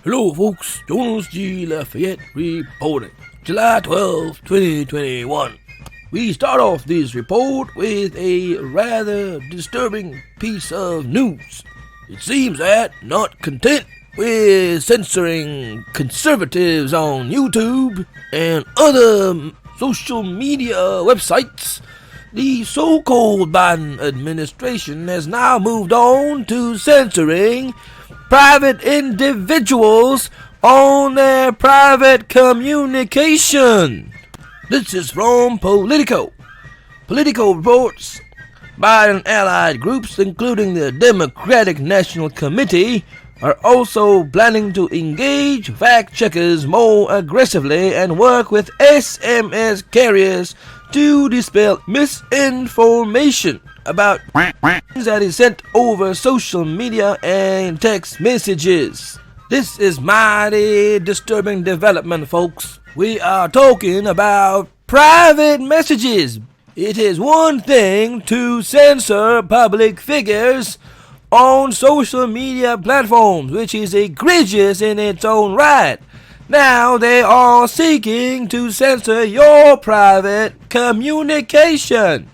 Hello folks, Jonas G. Lafayette reporting. July 12, 2021. We start off this report with a rather disturbing piece of news. It seems that, not content with censoring conservatives on YouTube and other social media websites, the so-called Biden administration has now moved on to censoring private individuals on their private communication. This is from Politico. Politico reports Biden allied groups, including the Democratic National Committee, are also planning to engage fact-checkers more aggressively and work with SMS carriers to dispel misinformation about that is sent over social media and text messages. This is mighty disturbing development, folks. We are talking about private messages. It is one thing to censor public figures on social media platforms, which is egregious in its own right. Now they are seeking to censor your private communication.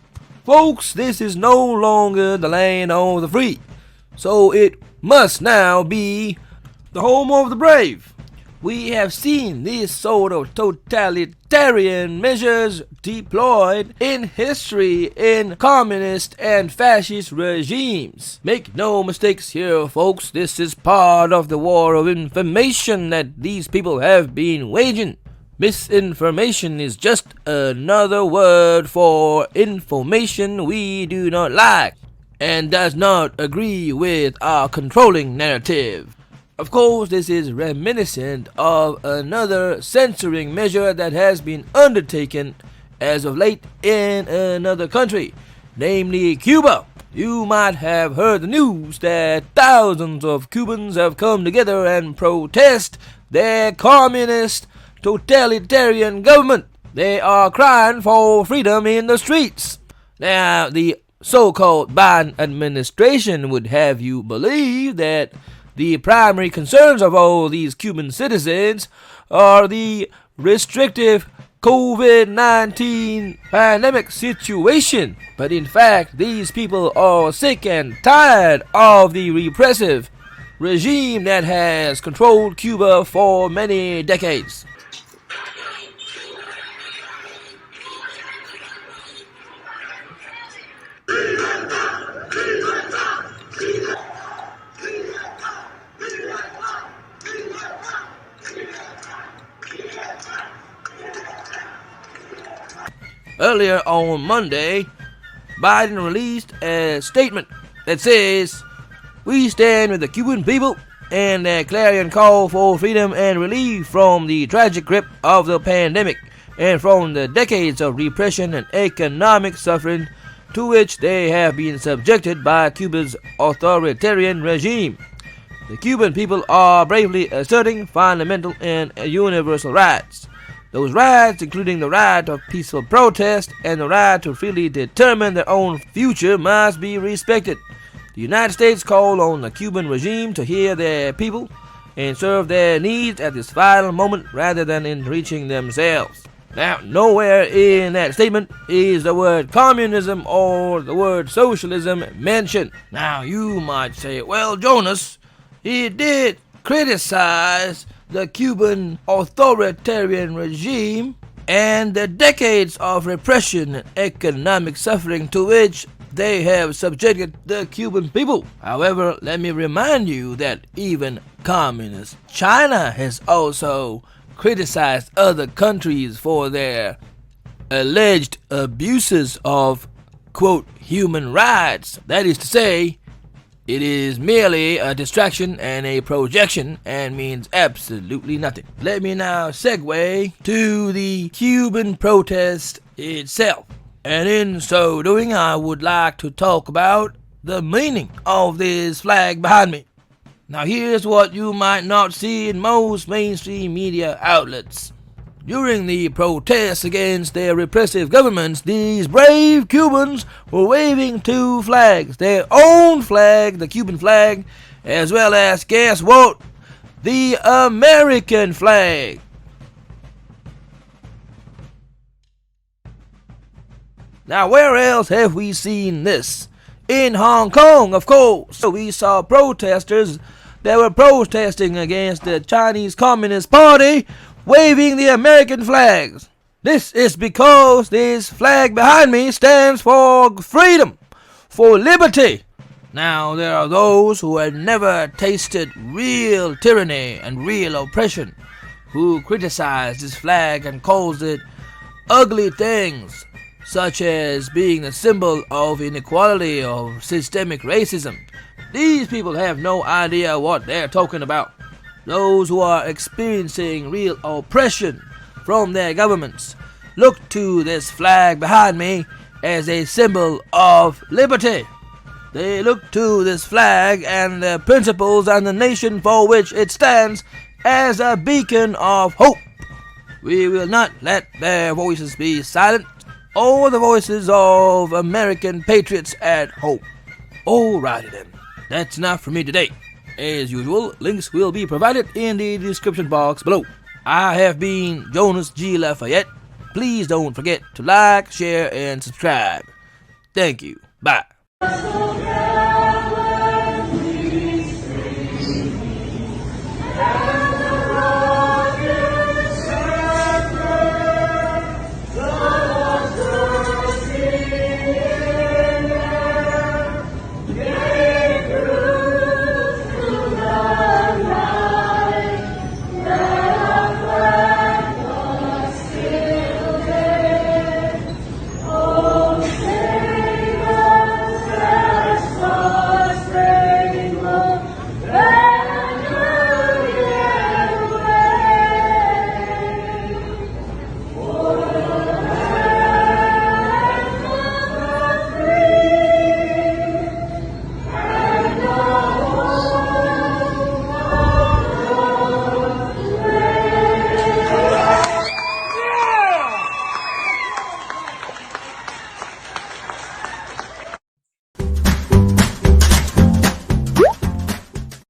Folks, this is no longer the land of the free, so it must now be the home of the brave. We have seen this sort of totalitarian measures deployed in history in communist and fascist regimes. Make no mistakes here, folks. This is part of the war of information that these people have been waging. Misinformation is just another word for information we do not like and does not agree with our controlling narrative. Of course, this is reminiscent of another censoring measure that has been undertaken as of late in another country, namely Cuba. You might have heard the news that thousands of Cubans have come together and protest their communist totalitarian government. They are crying for freedom in the streets. Now, the so-called Biden administration would have you believe that the primary concerns of all these Cuban citizens are the restrictive COVID-19 pandemic situation. But in fact, these people are sick and tired of the repressive regime that has controlled Cuba for many decades. Earlier on Monday, Biden released a statement that says, "We stand with the Cuban people and their clarion call for freedom and relief from the tragic grip of the pandemic and from the decades of repression and economic suffering to which they have been subjected by Cuba's authoritarian regime. The Cuban people are bravely asserting fundamental and universal rights. Those rights, including the right of peaceful protest and the right to freely determine their own future, must be respected. The United States call on the Cuban regime to hear their people and serve their needs at this vital moment rather than in reaching themselves." Now, nowhere in that statement is the word communism or the word socialism mentioned. Now, you might say, well, Jonas, he did criticize the Cuban authoritarian regime and the decades of repression and economic suffering to which they have subjected the Cuban people. However, let me remind you that even communist China has also criticized other countries for their alleged abuses of, quote, human rights. That is to say, it is merely a distraction and a projection and means absolutely nothing. Let me now segue to the Cuban protest itself. And in so doing, I would like to talk about the meaning of this flag behind me. Now here's what you might not see in most mainstream media outlets. During the protests against their repressive governments, these brave Cubans were waving two flags. Their own flag, the Cuban flag, as well as, guess what? the American flag. Now, where else have we seen this? In Hong Kong, of course. We saw protesters that were protesting against the Chinese Communist Party waving the American flags. This is because this flag behind me stands for freedom, for liberty. Now, there are those who had never tasted real tyranny and real oppression, who criticize this flag and calls it ugly things, such as being a symbol of inequality or systemic racism. These people have no idea what they're talking about. Those who are experiencing real oppression from their governments look to this flag behind me as a symbol of liberty. They look to this flag and the principles and the nation for which it stands as a beacon of hope. We will not let their voices be silent, or the voices of American patriots at home. Alrighty then, that's enough for me today. As usual, links will be provided in the description box below. I have been Jonas G. Lafayette. Please don't forget to like, share, and subscribe. Thank you. Bye.